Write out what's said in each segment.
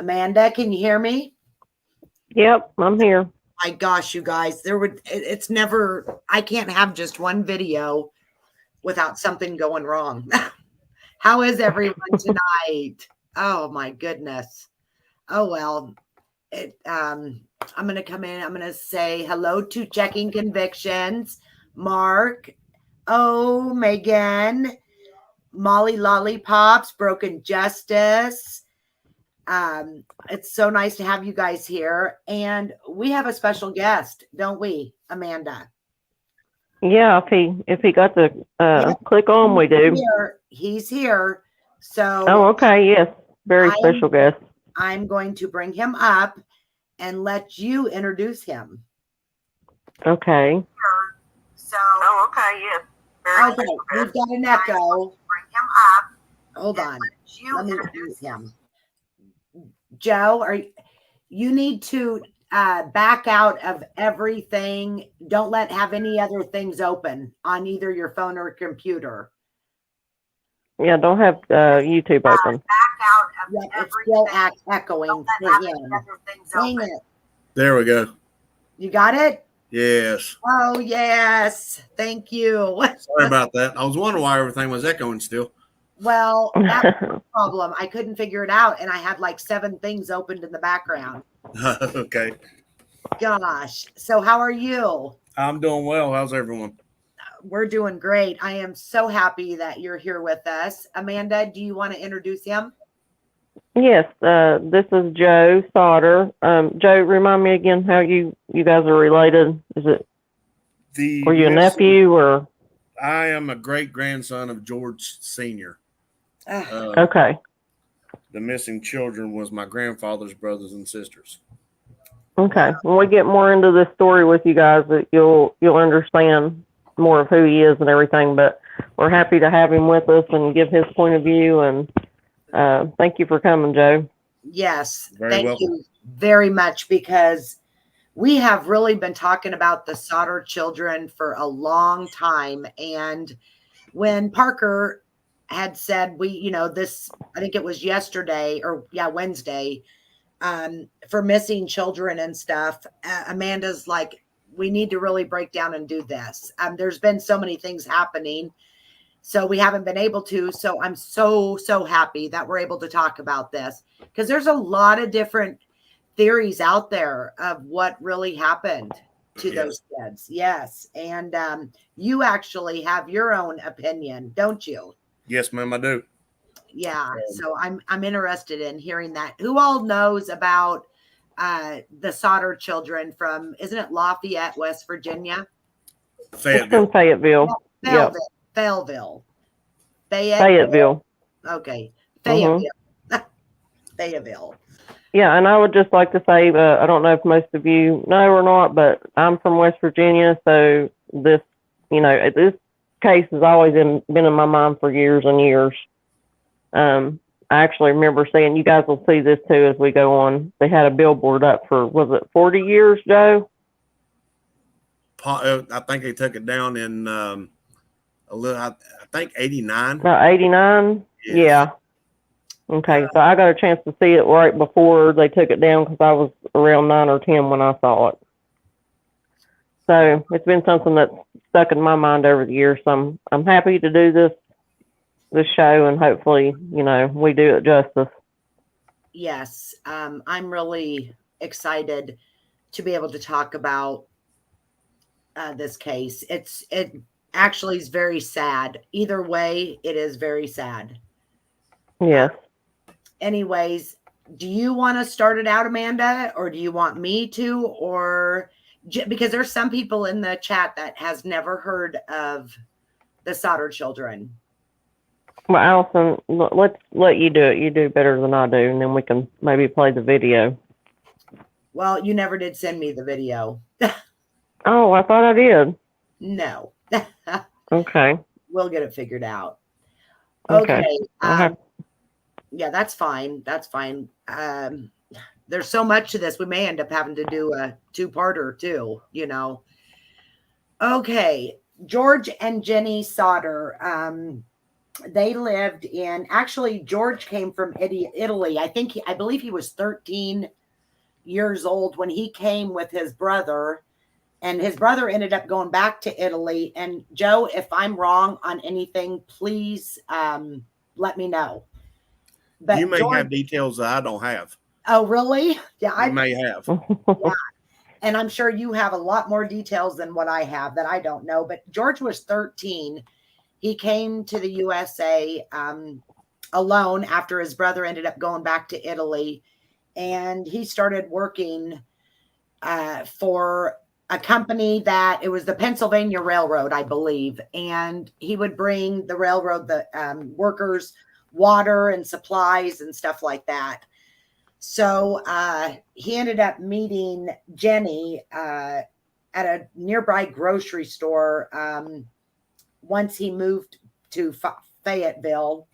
Amanda, can you hear me? Yep, I'm here. My gosh, you guys, it's never, I can't have just one video without something going wrong. How is everyone tonight? Oh my goodness. Oh well, I'm going to come in. I'm going to say hello to Checking Convictions, Mark, Megan, Molly Lollipops, Broken Justice. It's so nice to have you guys here. And we have a special guest, don't we, Amanda? Yeah, if he got to click on, we do. He's here. So okay, yes. Very special guest. I'm going to bring him up and let you introduce him. Okay. So okay, yes. Okay, we've got an echo. Bring him up. Hold on. Let me introduce him. Joe, you need to back out of everything. Don't have any other things open on either your phone or computer. Yeah, don't have YouTube open. Back out of it's still echoing for him. Dang it. There we go. You got it? Yes. Oh, yes. Thank you. Sorry about that. I was wondering why everything was echoing still. Well, that was the problem. I couldn't figure it out, and I had like 7 things opened in the background. Okay. Gosh. So how are you? I'm doing well. How's everyone? We're doing great. I am so happy that you're here with us. Amanda, do you want to introduce him? Yes. This is Joe Sodder. Joe, remind me again how you guys are related. Is it? Were you a nephew or? I am a great grandson of George Sr. Okay. The missing children was my grandfather's brothers and sisters. Okay. When we get more into this story with you guys, you'll understand more of who he is and everything. But we're happy to have him with us and give his point of view. And thank you for coming, Joe. Yes, thank you very much, because we have really been talking about the Sodder children for a long time. And when Parker had said this, I think it was yesterday or Wednesday, for missing children and stuff, Amanda's like, we need to really break down and do this. There's been so many things happening, so we haven't been able to. So I'm so happy that we're able to talk about this, because there's a lot of different theories out there of what really happened to those kids. Yes. And you actually have your own opinion, don't you? Yes, ma'am, I do. Yeah. So I'm interested in hearing that. Who all knows about the Sodder children from, isn't it Lafayette, West Virginia? Fayetteville. It's from Fayetteville. Fayetteville. Fayetteville. Okay. Fayetteville. Fayetteville. Yeah, and I would just like to say, I don't know if most of you know or not, but I'm from West Virginia, so this case has always been in my mind for years and years. I actually remember saying, you guys will see this too as we go on. They had a billboard up for, was it 40 years, Joe? I think they took it down in I think 89. 89? Yes. Yeah. Okay, so I got a chance to see it right before they took it down, because I was around 9 or 10 when I saw it. So it's been something that's stuck in my mind over the years. So I'm happy to do this show, and hopefully, we do it justice. Yes, I'm really excited to be able to talk about this case. It actually is very sad. Either way, it is very sad. Yes. Anyways, do you want to start it out, Amanda, or do you want me to? Or because there's some people in the chat that has never heard of the Sodder children. Well, Allison, let's let you do it. You do better than I do, and then we can maybe play the video. Well, you never did send me the video. Oh, I thought I did. No. Okay. We'll get it figured out. Okay. Yeah, that's fine. That's fine. There's so much to this. We may end up having to do a 2-parter too, Okay. George and Jenny Sodder. they lived in, actually, George came from Italy. I believe he was 13 years old when he came with his brother, and his brother ended up going back to Italy. And Joe, if I'm wrong on anything, please let me know. But you may George, have details that I don't have. oh, really? Yeah, You may have. Yeah. And I'm sure you have a lot more details than what I have that I don't know. But George was 13. He came to the USA alone after his brother ended up going back to Italy. And he started working for a company that it was the Pennsylvania Railroad, I believe. And he would bring the railroad, the workers, water and supplies and stuff like that. So he ended up meeting Jenny at a nearby grocery store once he moved to Fayetteville.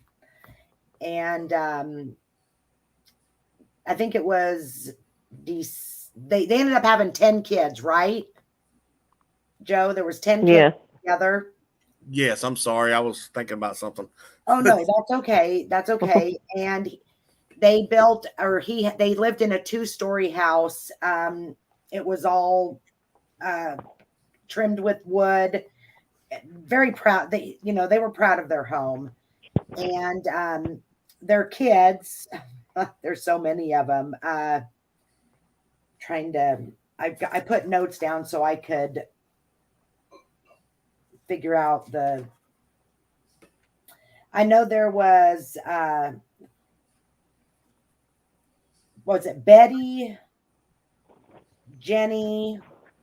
And I think it was they ended up having 10 kids, right? Joe, there was 10 kids together. Yes, I'm sorry. I was thinking about something. Oh, no, that's okay. That's okay. And they built, they lived in a 2-story house. It was all trimmed with wood. Very proud. They were proud of their home. And their kids, there's so many of them. I put notes down so I could figure out I know there was, what was it? Betty, Jenny,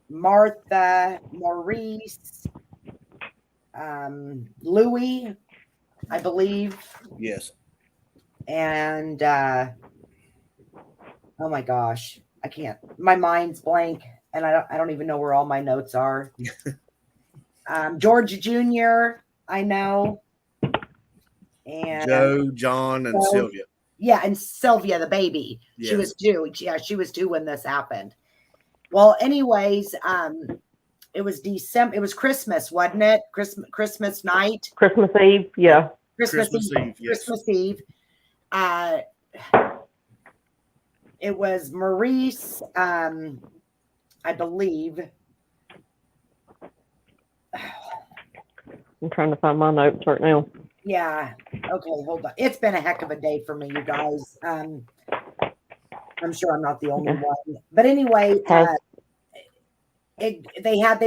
Martha, Maurice, Louis, I believe. Yes. And oh my gosh, I can't. My mind's blank, and I don't even know where all my notes are. George Jr., I know. And Joe, John, and Sylvia. Yeah, and Sylvia, the baby. Yes. She was 2. Yeah, she was 2 when this happened. Well, anyways, it was December. It was Christmas, wasn't it? Christmas night. Christmas Eve, yeah. Christmas Eve. Yes. Christmas Eve. It was Maurice, I believe. I'm trying to find my notes right now. Yeah. Okay, hold on. It's been a heck of a day for me, you guys. I'm sure I'm not the only one. But anyway, they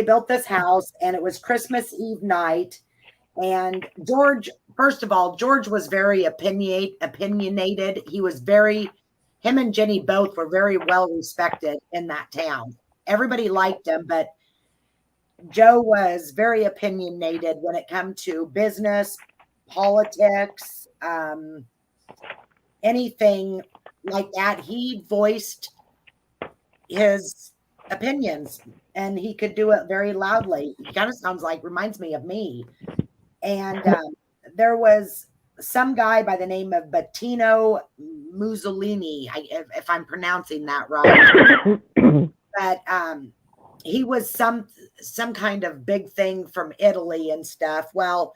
built this house, and it was Christmas Eve night. And George, first of all, George was very opinionated. Him and Jenny both were very well respected in that town. Everybody liked him, but Joe was very opinionated when it came to business, politics, anything like that. He voiced his opinions, and he could do it very loudly. He kind of reminds me of me. And there was some guy by the name of Bettino Mussolini, if I'm pronouncing that right. But he was some kind of big thing from Italy and stuff. Well,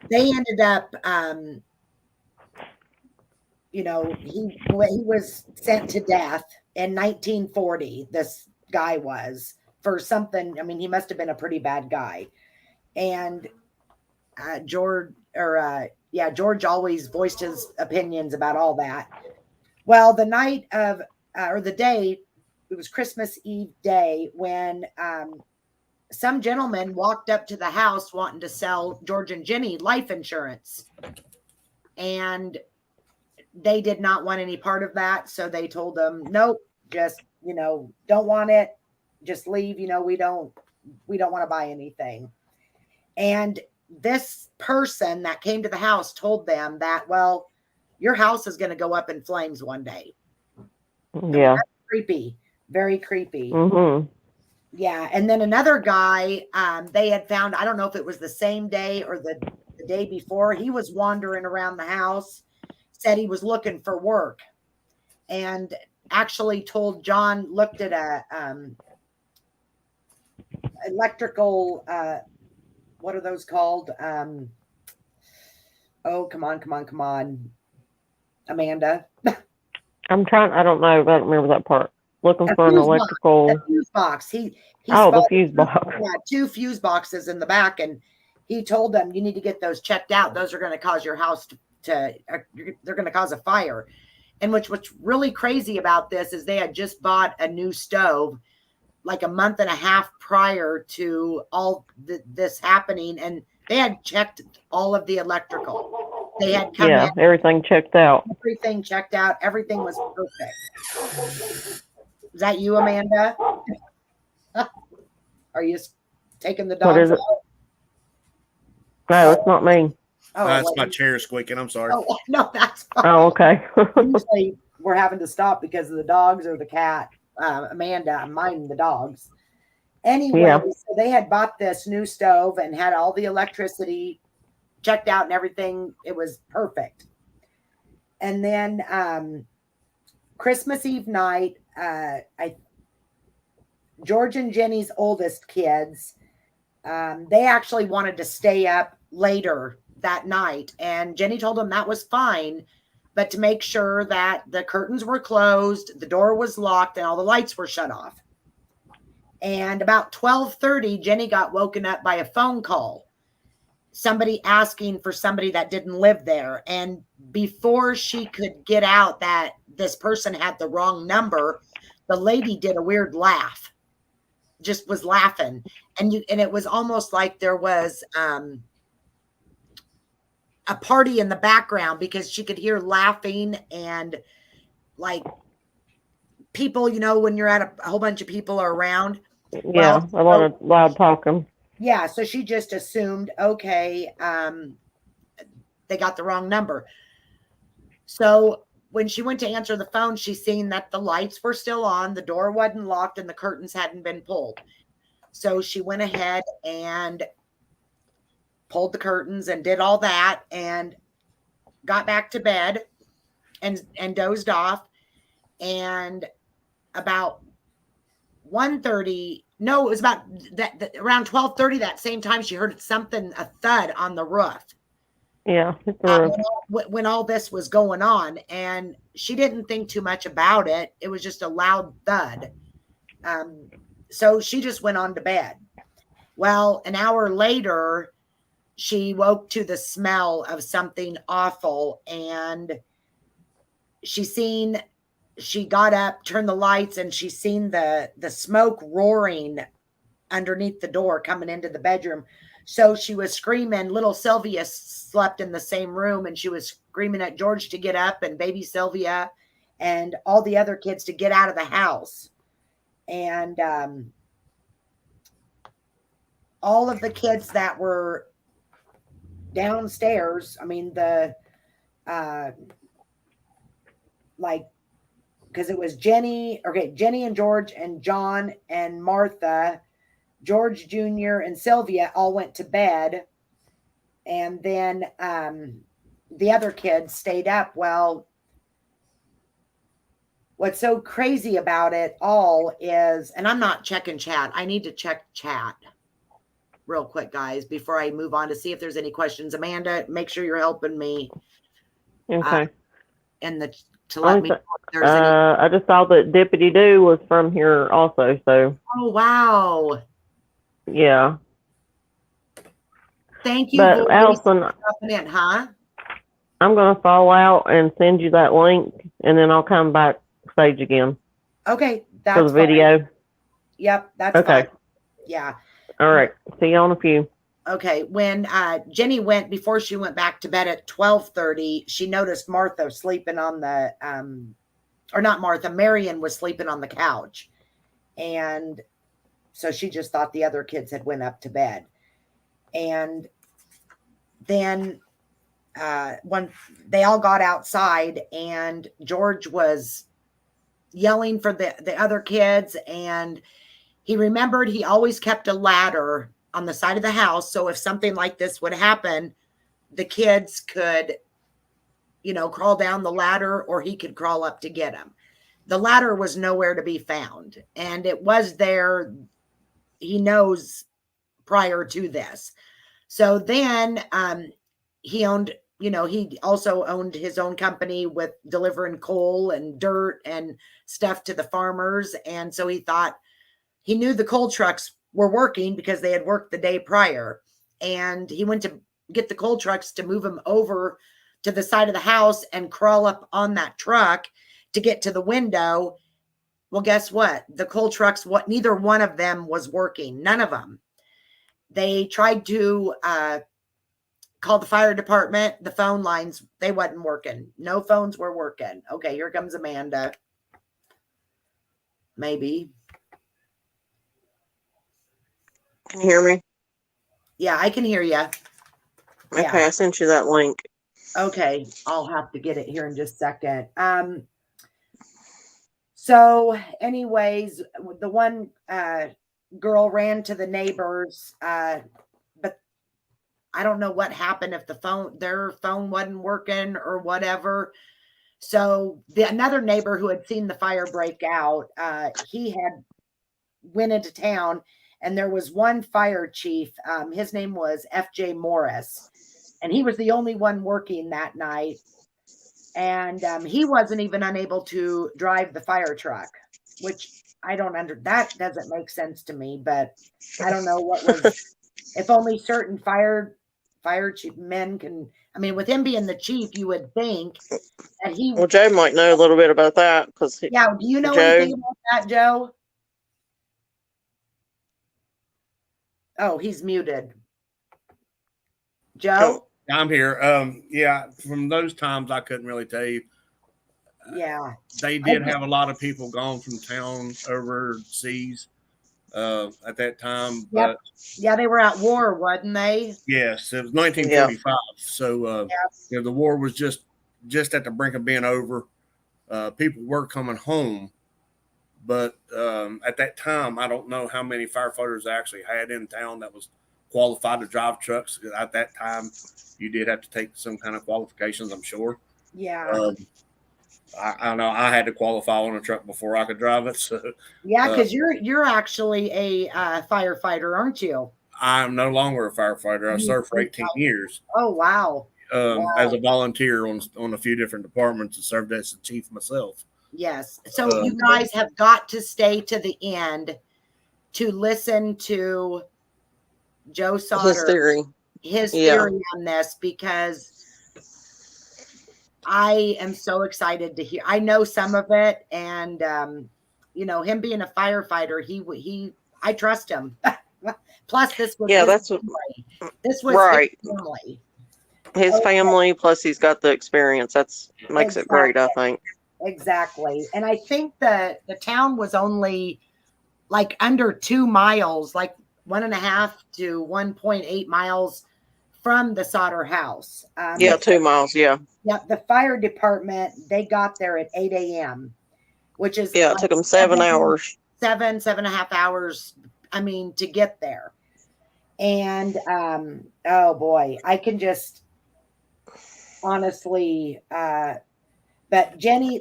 they ended up, he was sent to death in 1940. This guy was, for something. I mean, he must have been a pretty bad guy. And George always voiced his opinions about all that. Well, the night of, or the day, it was Christmas Eve day, when some gentleman walked up to the house wanting to sell George and Jenny life insurance. And they did not want any part of that. So they told them, nope, just, don't want it. Just leave. We don't want to buy anything. And this person that came to the house told them that, well, your house is going to go up in flames one day. Yeah. That's creepy. Very creepy. Mm-hmm. Yeah. And then another guy, they had found, I don't know if it was the same day or the day before, he was wandering around the house, said he was looking for work, and actually told John, looked at a electrical, what are those called? Oh, come on, Amanda. I'm trying. I don't know. I don't remember that part. Looking A for an fuse box. electrical. A fuse box. He Oh, the spotted fuse box. two fuse boxes in the back, and he told them, you need to get those checked out. Those are going to cause your house they're going to cause a fire. And what's really crazy about this is they had just bought a new stove like a month and a half prior to all this happening, and they had checked all of the electrical. They had come in, everything checked out. everything checked out, everything was perfect. Is that you, Amanda? Are you taking the dogs out? No, it's not me. Oh, that's my chair squeaking. I'm sorry. Oh, no, that's fine. Oh, okay. Usually we're having to stop because of the dogs or the cat. Amanda, I'm minding the dogs. Anyway, so they had bought this new stove and had all the electricity checked out and everything. It was perfect. And then Christmas Eve night, George and Jenny's oldest kids, they actually wanted to stay up later that night. And Jenny told them that was fine, but to make sure that the curtains were closed, the door was locked, and all the lights were shut off. And about 12:30, Jenny got woken up by a phone call. Somebody asking for somebody that didn't live there. And before she could get out that this person had the wrong number, the lady did a weird laugh. Just was laughing. And it was almost like there was a party in the background, because she could hear laughing and like people, when you're at a whole bunch of people are around. Yeah, a lot of loud talking. Yeah, so she just assumed, okay, they got the wrong number. So when she went to answer the phone, she seen that the lights were still on, the door wasn't locked, and the curtains hadn't been pulled. So she went ahead and pulled the curtains and did all that and got back to bed and dozed off. And about 1:30, no, it was about that around 12:30, that same time, she heard a thud on the roof. Yeah. When all this was going on, and she didn't think too much about it. It was just a loud thud. So she just went on to bed. Well, an hour later, she woke to the smell of something awful, and she got up, turned the lights, and she seen the smoke roaring underneath the door coming into the bedroom. So she was screaming. Little Sylvia slept in the same room, and she was screaming at George to get up, and baby Sylvia and all the other kids to get out of the house. And all of the kids that were downstairs, I mean, because it was Jenny and George and John and Martha, George Jr. and Sylvia all went to bed. And then the other kids stayed up. Well, what's so crazy about it all is, and I'm not checking chat. I need to check chat real quick, guys, before I move on to see if there's any questions. Amanda, make sure you're helping me. Okay. To let me know if there's any. I just saw that Dippity Doo was from here also, so. Oh, wow. Yeah. Thank you. But Allison, in, huh? I'm going to fall out and send you that link, and then I'll come back stage again. Okay. That's for the video. Fine. Yep. That's okay. Fine. Yeah. All right. See you on a few. Okay. When Jenny before she went back to bed at 12:30, she noticed Martha sleeping on the, or not Martha, Marion was sleeping on the couch. And so she just thought the other kids had went up to bed. And then when they all got outside, and George was yelling for the other kids, and he remembered he always kept a ladder on the side of the house. So if something like this would happen, the kids could, crawl down the ladder, or he could crawl up to get them. The ladder was nowhere to be found, and it was there, he knows, prior to this. So then he owned he also owned his own company with delivering coal and dirt and stuff to the farmers. And so he thought, he knew the coal trucks were working because they had worked the day prior. And he went to get the coal trucks to move them over to the side of the house and crawl up on that truck to get to the window. Well, guess what? The coal trucks, neither one of them was working. None of them. They tried to call the fire department. The phone lines, they wasn't working. No phones were working. Okay, here comes Amanda. Maybe. Can you hear me? Yeah, I can hear you. Okay, Yeah. I sent you that link. Okay, I'll have to get it here in just a second. So anyways, the one girl ran to the neighbors, but I don't know what happened, if their phone wasn't working or whatever. So another neighbor who had seen the fire break out, he had went into town, and there was one fire chief. His name was F.J. Morris, and he was the only one working that night. And he wasn't even unable to drive the fire truck, which I don't that doesn't make sense to me. But I don't know what was. If only certain fire chief men can. I mean, with him being the chief, you would think that he. Well, Joe might know a little bit about that because. Yeah, do you know anything about that, Joe? Oh, he's muted. Joe? I'm here. Yeah, from those times, I couldn't really tell you. Yeah. They did have a lot of people gone from town overseas at that time. But yeah, they were at war, wasn't they? Yes, it was 1945. Yeah. So the war was just at the brink of being over. People were coming home. But at that time, I don't know how many firefighters I actually had in town that was qualified to drive trucks. At that time, you did have to take some kind of qualifications, I'm sure. Yeah. I know I had to qualify on a truck before I could drive it. So yeah, because you're actually a firefighter, aren't you? I'm no longer a firefighter. I served for 18 years. Oh, wow. As a volunteer on a few different departments, and served as the chief myself. Yes. So you guys have got to stay to the end to listen to Joe Sodder, his theory on this, because I am so excited to hear. I know some of it, and him being a firefighter, I trust him. Plus, this was that's family. This was right. His family. His family, plus he's got the experience. Makes it great, I think. Exactly. And I think that the town was only like under 2 miles, like 1.5 to 1.8 miles from the Sodder house. 2 miles. Yeah. Yep. The fire department, they got there at 8 a.m., which is it took them 7 hours. 7.5 hours. I mean, to get there. And oh boy, I can just honestly but Jenny,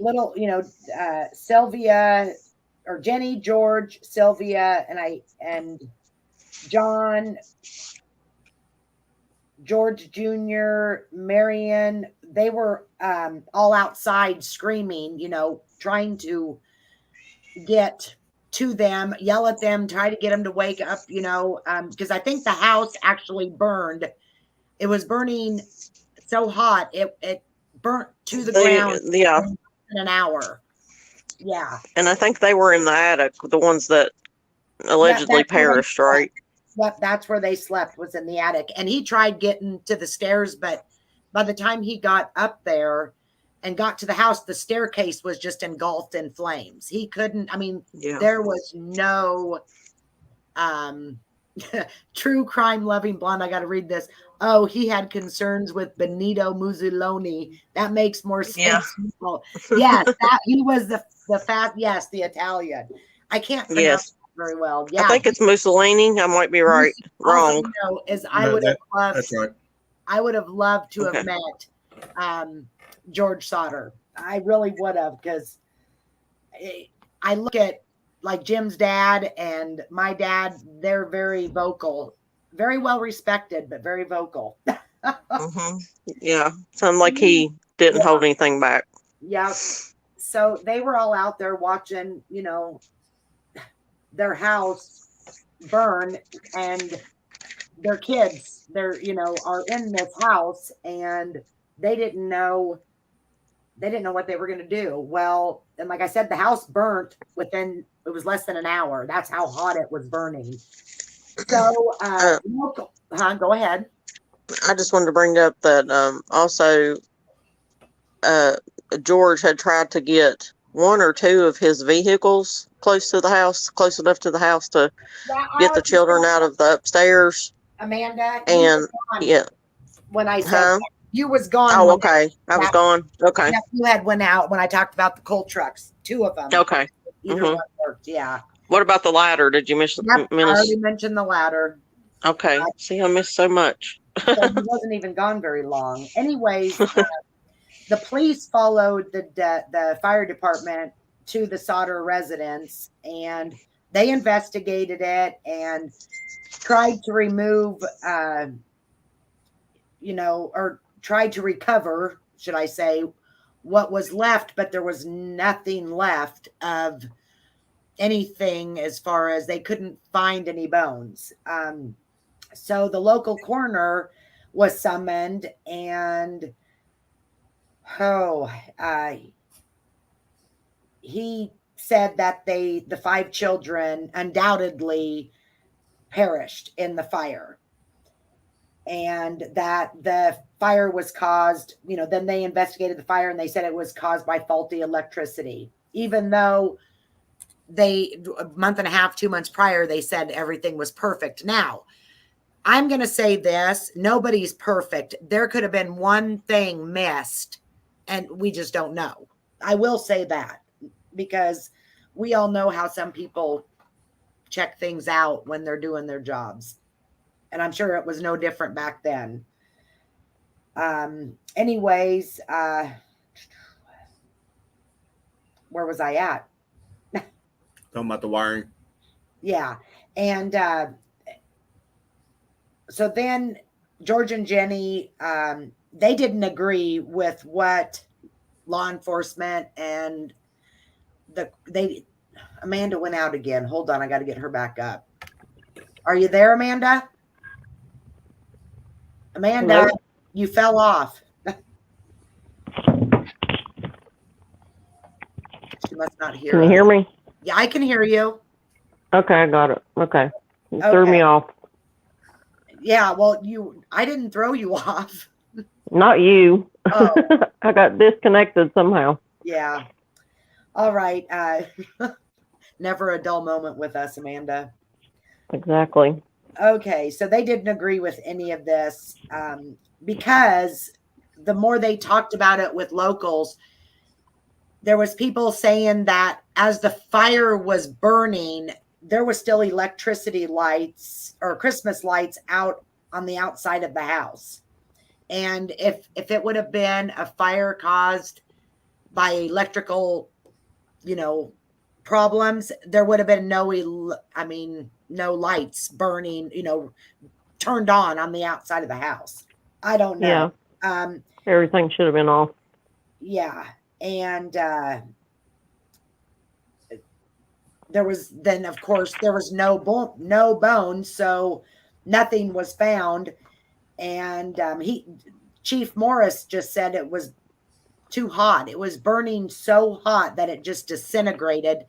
Sylvia, or Jenny, George, Sylvia, and John, George Jr., Marion, they were all outside screaming, trying to get to them, yell at them, try to get them to wake up, because I think the house actually burned. It was burning so hot, it burnt to the ground in an hour. Yeah. And I think they were in the attic, the ones that allegedly perished, right? Yep, that's where they slept, was in the attic. And he tried getting to the stairs, but by the time he got up there and got to the house, the staircase was just engulfed in flames. He couldn't, there was no true crime loving blonde. I got to read this. Oh, he had concerns with Benito Mussolini. That makes more sense. Yes, he was the Italian. I can't pronounce it very well. Yeah, I think it's Mussolini. I might be right. Wrong. I would have loved. That's right. I would have loved to have met George Sodder. I really would have, because I look at like Jim's dad and my dad. They're very vocal, very well respected, but very vocal. Yeah. Sounded like he didn't hold anything back. Yeah. So they were all out there watching, their house burn, and their kids, are in this house, and they didn't know what they were going to do. Well, and like I said, the house burnt it was less than an hour. That's how hot it was burning. So, go ahead. I just wanted to bring up that also George had tried to get one or two of his vehicles close enough to the house to get the children out of the upstairs. Amanda, and yeah, when I said you was gone. Oh, okay. I was gone. Okay. You had went out when I talked about the coal trucks. 2 of them. Okay. Either one worked. Yeah. What about the ladder? Did you miss? I already mentioned the ladder. Okay. See, I missed so much. So he wasn't even gone very long. Anyways, the police followed the fire department to the Sodder residence, and they investigated it and tried to remove, or tried to recover, should I say, what was left, but there was nothing left of anything as far as they couldn't find any bones. So the local coroner was summoned, and he said that the 5 children undoubtedly perished in the fire, and that the fire was caused, then they investigated the fire, and they said it was caused by faulty electricity, even though a month and a half, 2 months prior, they said everything was perfect. Now, I'm going to say this, nobody's perfect. There could have been one thing missed, and we just don't know. I will say that, because we all know how some people check things out when they're doing their jobs. And I'm sure it was no different back then. Anyways, where was I at? Talking about the wiring. Yeah. And so then George and Jenny, they didn't agree with what law enforcement and Amanda went out again. Hold on, I got to get her back up. Are you there, Amanda? Amanda, nope. You fell off. She must not hear. Can you hear me? Yeah, I can hear you. Okay, I got it. Okay. You threw me off. Yeah, well, I didn't throw you off. Not you. Oh. I got disconnected somehow. Yeah. All right. Never a dull moment with us, Amanda. Exactly. Okay, so they didn't agree with any of this because the more they talked about it with locals, there was people saying that as the fire was burning, there was still electricity lights or Christmas lights out on the outside of the house. And if it would have been a fire caused by electrical, problems, there would have been no lights burning, turned on the outside of the house. I don't know. Yeah. Everything should have been off. Yeah. And there was no bones, so nothing was found. And Chief Morris just said it was too hot. It was burning so hot that it just disintegrated.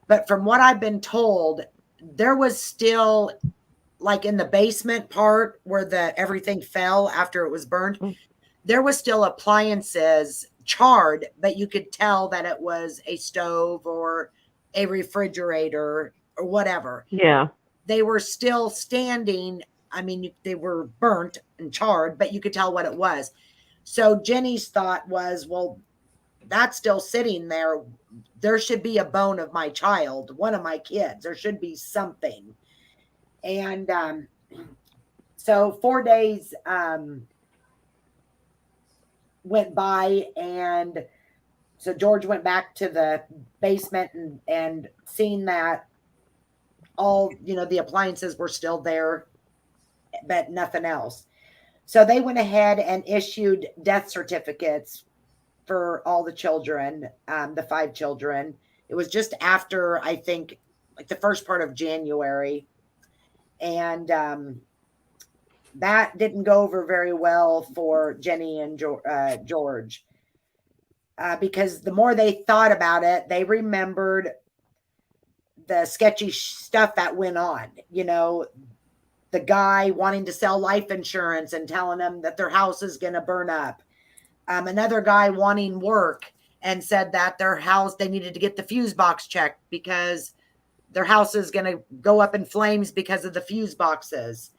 But from what I've been told, there was still, like in the basement part where everything fell after it was burned, there was still appliances charred, but you could tell that it was a stove or a refrigerator or whatever. Yeah. They were still standing. I mean, they were burnt and charred, but you could tell what it was. So Jenny's thought was, well, that's still sitting there. There should be a bone of my child, one of my kids. There should be something. And so 4 days went by, and so George went back to the basement and seen that all, the appliances were still there, but nothing else. So they went ahead and issued death certificates for all the children, the 5 children. It was just after, I think, like the first part of January. And that didn't go over very well for Jenny and George. Because the more they thought about it, they remembered the sketchy stuff that went on. You know, the guy wanting to sell life insurance and telling them that their house is going to burn up. Another guy wanting work and said that their house, they needed to get the fuse box checked because their house is going to go up in flames because of the fuse boxes.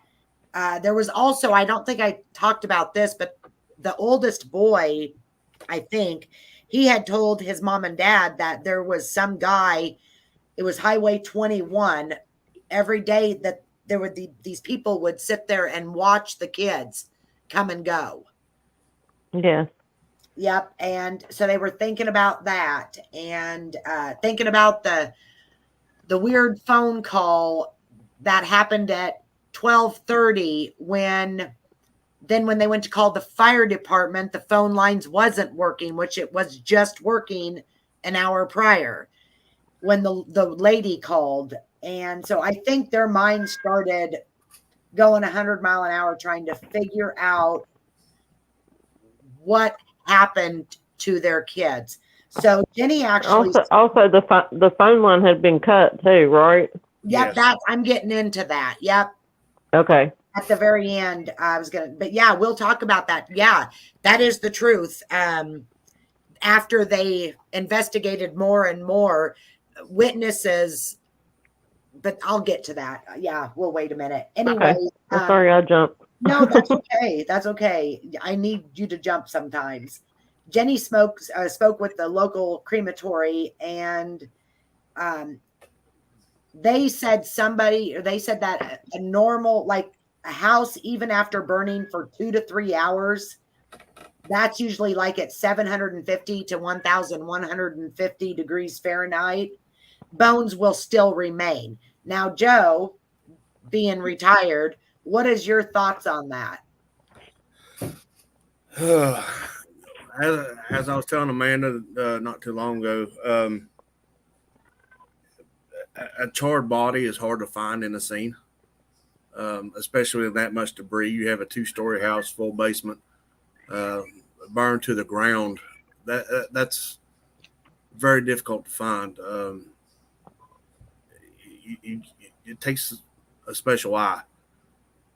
There was also, I don't think I talked about this, but the oldest boy, I think, he had told his mom and dad that there was some guy, it was Highway 21, every day that there would these people would sit there and watch the kids come and go. Yes. Yep. And so they were thinking about that and thinking about the weird phone call that happened at 12:30 when they went to call the fire department, the phone lines wasn't working, which it was just working an hour prior when the lady called. And so I think their minds started going 100 miles an hour trying to figure out what happened to their kids. So Jenny actually also the phone line had been cut too, right? Yep, yes. I'm getting into that. Yep. Okay. At the very end, I was gonna, but yeah, we'll talk about that. Yeah, that is the truth. After they investigated more and more witnesses, but I'll get to that. Yeah, we'll wait a minute. Anyway, okay. Sorry, I jumped. No, that's okay. That's okay. I need you to jump sometimes. Jenny spoke with the local crematory, and they said that a normal, like a house, even after burning for 2 to 3 hours, that's usually like at 750 to 1,150 degrees Fahrenheit, bones will still remain. Now, Joe, being retired, what is your thoughts on that? As I was telling Amanda not too long ago, a charred body is hard to find in a scene, especially with that much debris. You have a 2-story house, full basement, burned to the ground. That's very difficult to find. It takes a special eye.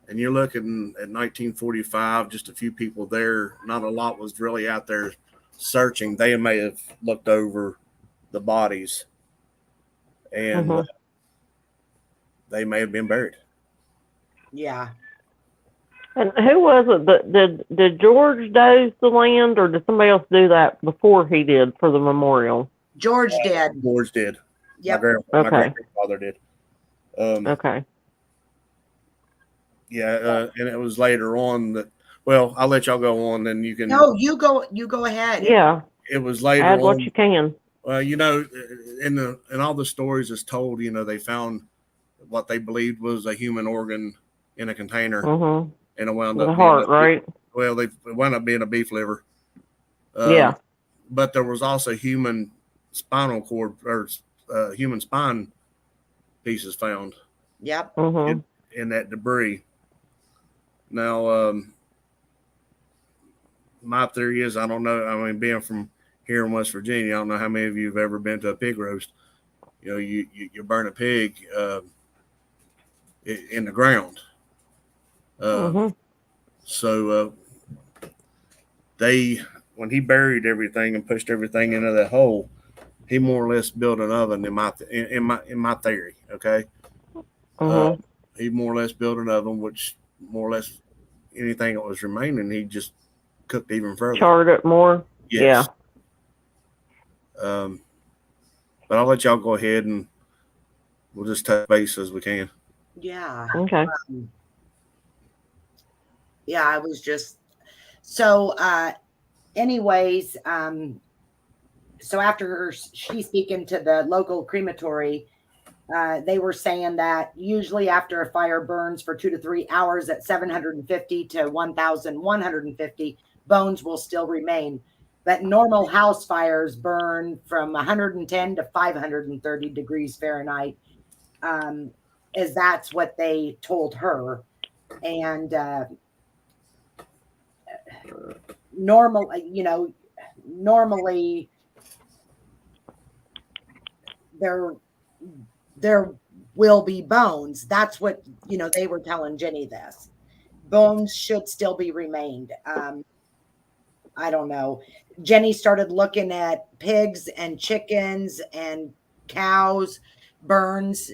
And you're looking at 1945, just a few people there. Not a lot was really out there searching. They may have looked over the bodies, and they may have been buried. Yeah. And who was it that did George doze the land, or did somebody else do that before he did for the memorial? George did. George did. Yep. My grandfather did. Okay. Yeah, and it was later on that. Well, I'll let y'all go on, then you can. No, you go ahead. Yeah. It was later. Add what you can. Well, you know, in all the stories it's told, you know, they found what they believed was a human organ in a container, and it wound up the heart, right? Well, it wound up being a beef liver. Yeah. But there was also human spinal cord or human spine pieces found. Yep. In that debris. Now, my theory is, I don't know. I mean, being from here in West Virginia, I don't know how many of you have ever been to a pig roast. You know, you burn a pig in the ground. So when he buried everything and pushed everything into that hole, he more or less built an oven in my theory. Okay. He more or less built an oven, which more or less anything that was remaining, he just cooked even further. Charred it more. Yes. Yeah. But I'll let y'all go ahead and we'll just touch base as we can. Yeah. Okay. Yeah, I was just so. Anyways, so after she's speaking to the local crematory, They were saying that usually after a fire burns for 2 to 3 hours at 750 to 1,150, bones will still remain. But normal house fires burn from 110 to 530 degrees Fahrenheit. Is that's what they told her. And normally there will be bones. That's what, they were telling Jenny this. Bones should still be remained. I don't know. Jenny started looking at pigs and chickens and cows, burns.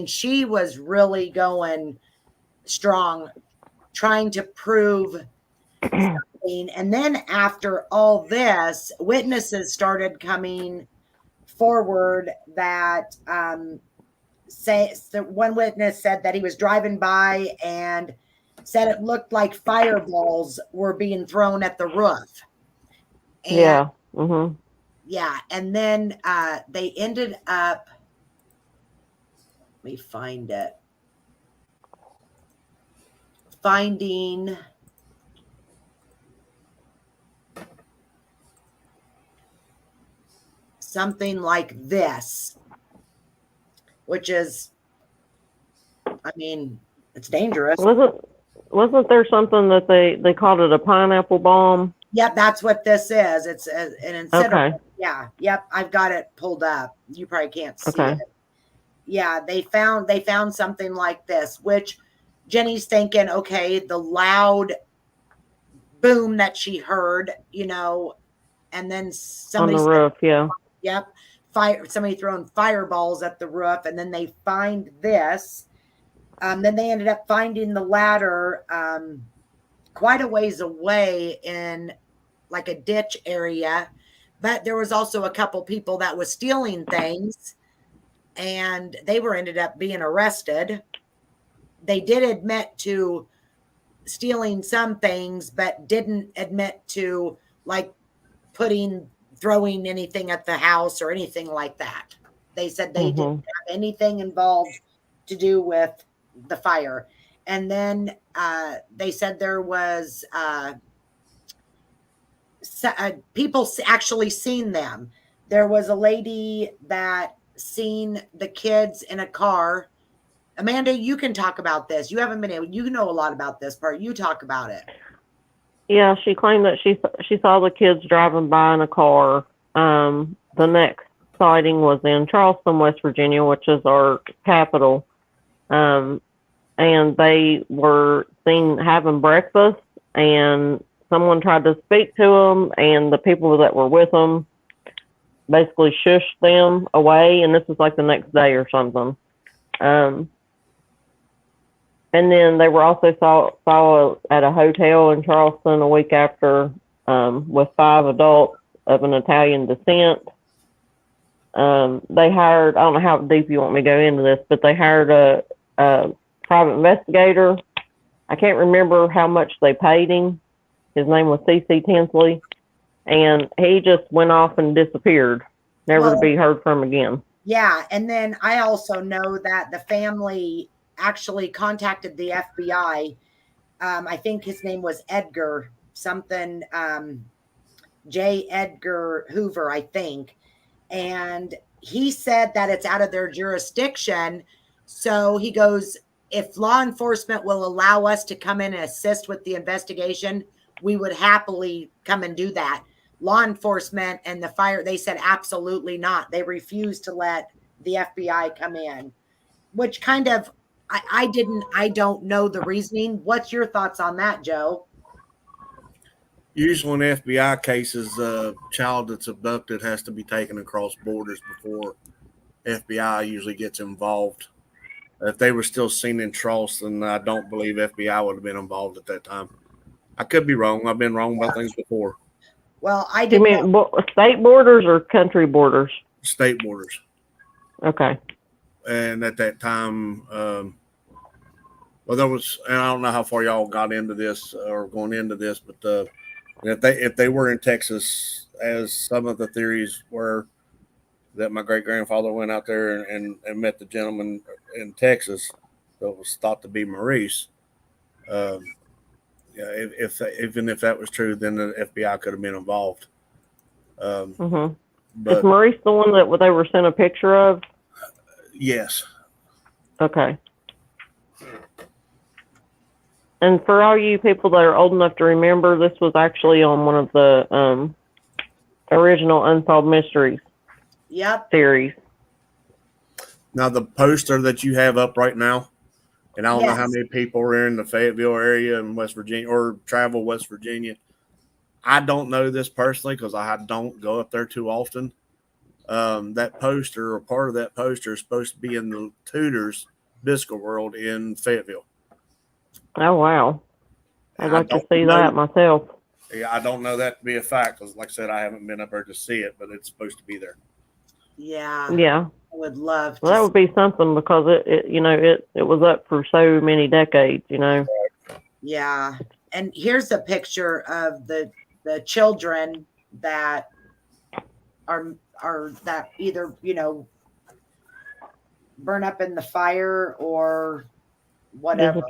She was really going strong, trying to prove something. And then after all this, witnesses started coming forward that one witness said that he was driving by and said it looked like fireballs were being thrown at the roof. And, yeah. Mm-hmm. Yeah. And then they ended up, let me find it, finding something like this, which is, it's dangerous. Wasn't there something that they called it a pineapple bomb? Yep, that's what this is. It's an incinerator. Okay. Yeah, yep, I've got it pulled up. You probably can't see Okay. it. Yeah, they found something like this, which Jenny's thinking, okay, the loud boom that she heard, and then somebody on the roof, yeah. Yep. Somebody throwing fireballs at the roof, and then they find this. Then they ended up finding the ladder quite a ways away in like a ditch area. But there was also a couple people that was stealing things, and they ended up being arrested. They did admit to stealing some things, but didn't admit to like throwing anything at the house or anything like that. They said they didn't have anything involved to do with the fire. And then they said there was people actually seen them. There was a lady that seen the kids in a car. Amanda, you can talk about this. You haven't been able, you know a lot about this part. You talk about it. Yeah, she claimed that she saw the kids driving by in a car. The next sighting was in Charleston, West Virginia, which is our capital. And they were seen having breakfast, and someone tried to speak to them, and the people that were with them basically shushed them away. And this was like the next day or something. And then they were also saw at a hotel in Charleston a week after with 5 adults of an Italian descent. They hired, I don't know how deep you want me to go into this, but they hired a private investigator. I can't remember how much they paid him. His name was C.C. Tinsley. And he just went off and disappeared, never to be heard from again. Yeah, and then I also know that the family actually contacted the FBI. I think his name was Edgar something, J. Edgar Hoover, I think. And he said that it's out of their jurisdiction. So he goes, if law enforcement will allow us to come in and assist with the investigation, we would happily come and do that. Law enforcement and the fire, they said absolutely not. They refused to let the FBI come in, which kind of, I don't know the reasoning. What's your thoughts on that, Joe? Usually in FBI cases, a child that's abducted has to be taken across borders before FBI usually gets involved. If they were still seen in Charleston, I don't believe FBI would have been involved at that time. I could be wrong. I've been wrong about things before. Well, I did. You mean state borders or country borders? State borders. Okay. And at that time, there was, and I don't know how far y'all got into this or going into this, but if they were in Texas, as some of the theories were, that my great grandfather went out there and met the gentleman in Texas that was thought to be Maurice. Yeah, even if that was true, then the FBI could have been involved. Is Maurice the one that they were sent a picture of? Yes. Okay. And for all you people that are old enough to remember, this was actually on one of the original Unsolved Mysteries series. Now, the poster that you have up right now, and I don't know how many people are in the Fayetteville area in West Virginia or travel West Virginia. I don't know this personally because I don't go up there too often. That poster or part of that poster is supposed to be in the Tudors Biscuit World in Fayetteville. Oh, wow. I'd like to see that myself. Yeah, I don't know that to be a fact because, like I said, I haven't been up there to see it, but it's supposed to be there. Yeah. Yeah. I would love to. Well, that would be something because it was up for so many decades, Yeah. And here's a picture of the children that are that either, burn up in the fire or whatever.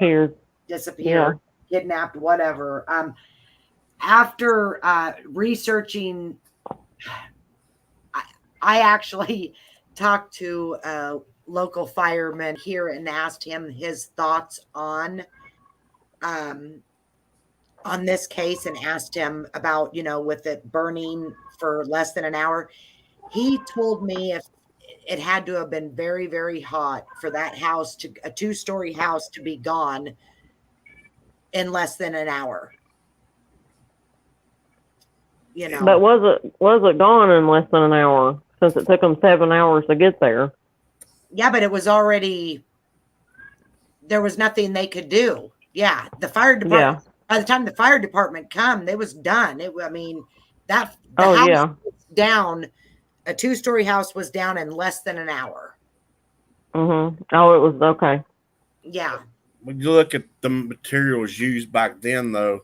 Disappeared, kidnapped, whatever. After researching, I actually talked to a local fireman here and asked him his thoughts on this case and asked him about, with it burning for less than an hour. He told me if it had to have been very, very hot for that house a 2-story house to be gone in less than an hour. But was it gone in less than an hour since it took them 7 hours to get there? Yeah, but it was already, there was nothing they could do. Yeah. The fire department, by the time the fire department come, it was done. The house was down, a 2-story house was down in less than an hour. Oh, it was okay. Yeah. When you look at the materials used back then, though,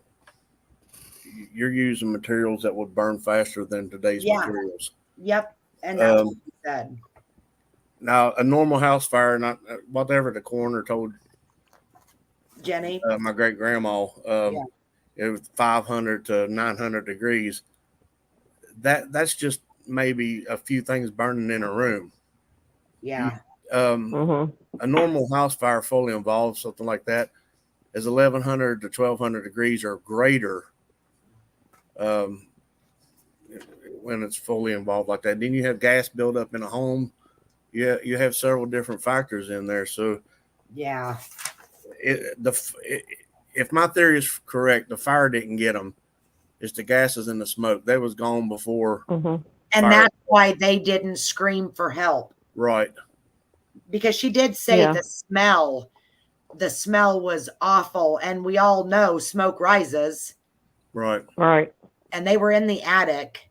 you're using materials that would burn faster than today's materials. Yep. And that's what he said. Now, a normal house fire, not whatever the coroner told Jenny, my great grandma, it was 500 to 900 degrees. That's just maybe a few things burning in a room. Yeah. A normal house fire fully involved, something like that, is 1100 to 1200 degrees or greater. When it's fully involved like that, then you have gas buildup in a home. You have several different factors in there. So, yeah, if my theory is correct, the fire didn't get them. It's the gases and the smoke. They was gone before. And that's why they didn't scream for help. Right. Because she did say the smell was awful. And we all know smoke rises. Right. Right. And they were in the attic.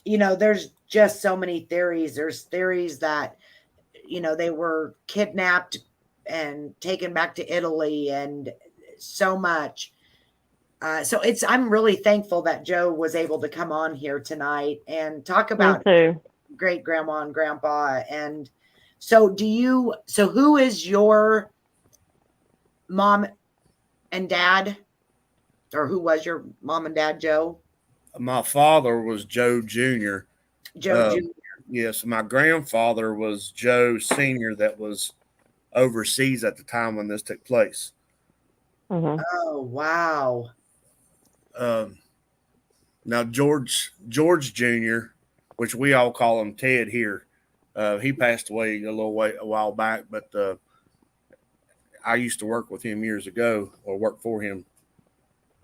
There's just so many theories. There's theories that, they were kidnapped and taken back to Italy and so much. So I'm really thankful that Joe was able to come on here tonight and talk about great grandma and grandpa. And so who is your mom and dad, or who was your mom and dad, Joe? My father was Joe Jr. Joe Jr. Yes, my grandfather was Joe Sr. that was overseas at the time when this took place. Oh, wow. Now George Jr., which we all call him Ted here, he passed away a while back, but I used to work with him years ago, or work for him,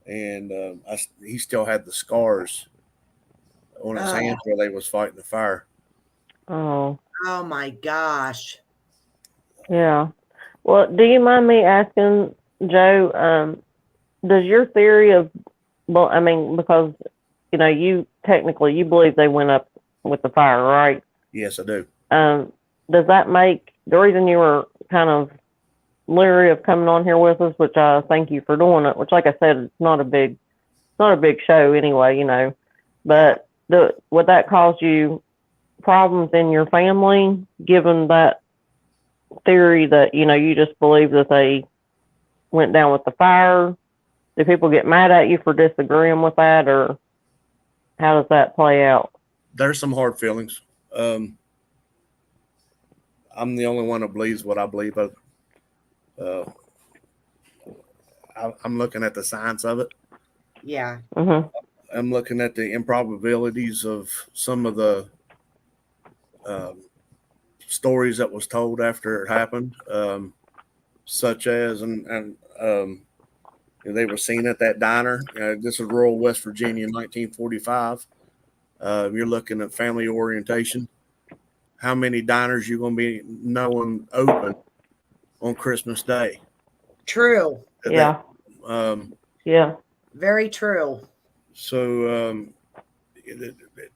and he still had the scars on his hands where they was fighting the fire. Oh my gosh. Yeah. Well, do you mind me asking, Joe, does your theory of, because, you technically, you believe they went up with the fire, right? Yes, I do. Does that make, the reason you were kind of leery of coming on here with us, which I thank you for doing it, which, like I said, it's not a big show anyway, but would that cause you problems in your family, given that theory that, you just believe that they went down with the fire? Do people get mad at you for disagreeing with that, or how does that play out? There's some hard feelings. I'm the only one that believes what I believe of. I'm looking at the science of it. Yeah. Mm-hmm. I'm looking at the improbabilities of some of the stories that was told after it happened, such as they were seen at that diner. This is rural West Virginia in 1945. You're looking at family orientation. How many diners you going to be knowing open on Christmas Day? True. Yeah. Yeah. Very true. So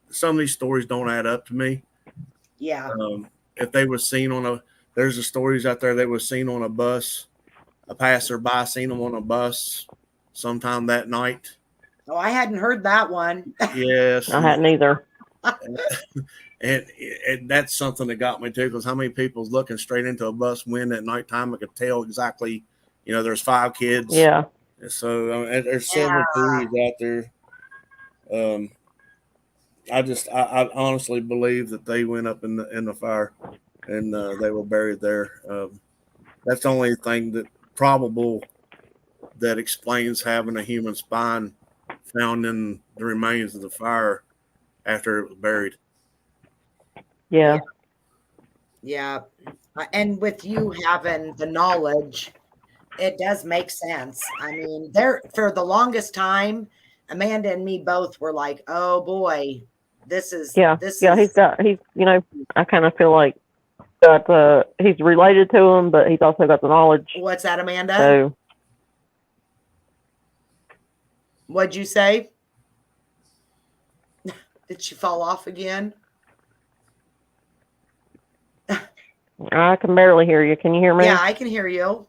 some of these stories don't add up to me. Yeah. If they were seen there's the stories out there they were seen on a bus. A passerby seen them on a bus sometime that night. Oh, I hadn't heard that one. Yes. I hadn't either. And that's something that got me too, because how many people's looking straight into a bus window at nighttime? I could tell exactly, there's 5 kids. Yeah. So there's several theories out there. I honestly believe that they went up in the fire and they were buried there. That's the only thing that probable that explains having a human spine found in the remains of the fire after it was buried. Yeah. Yeah. And with you having the knowledge, it does make sense. I mean, for the longest time, Amanda and me both were like, "Oh boy, this is." I kind of feel like that he's related to him, but he's also got the knowledge. What's that, Amanda? So, what'd you say? Did she fall off again? I can barely hear you. Can you hear me? Yeah, I can hear you.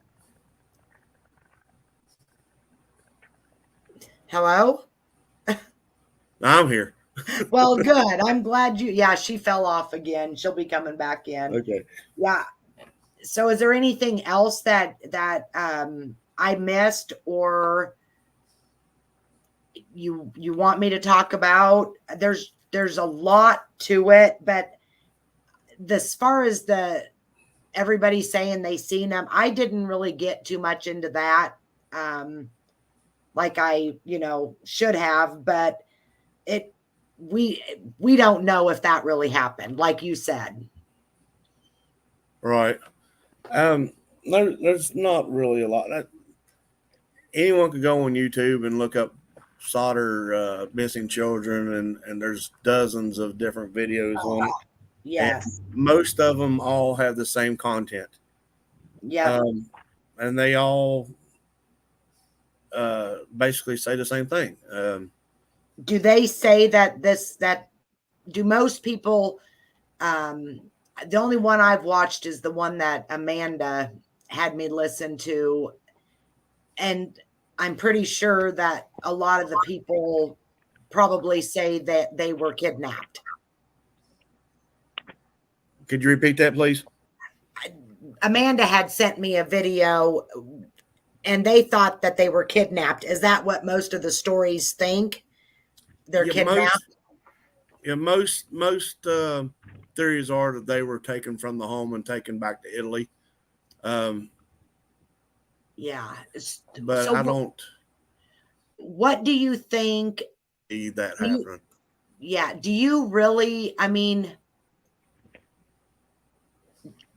Hello? I'm here. Well, good. I'm glad she fell off again. She'll be coming back in. Okay. Yeah. So is there anything else that I missed or you want me to talk about? There's a lot to it, but as far as everybody saying they seen them, I didn't really get too much into that. Like I, should have, but we don't know if that really happened, like you said. Right. There's not really a lot. Anyone could go on YouTube and look up Sodder missing children, and there's dozens of different videos on it. Yes. And most of them all have the same content. Yeah. And they all basically say the same thing. Do they say that do most people, the only one I've watched is the one that Amanda had me listen to. And I'm pretty sure that a lot of the people probably say that they were kidnapped. Could you repeat that, please? Amanda had sent me a video and they thought that they were kidnapped. Is that what most of the stories think? They're kidnapped? Most theories are that they were taken from the home and taken back to Italy. Yeah. But so I don't. What do you think? See that happen? Yeah. Do you really? I mean,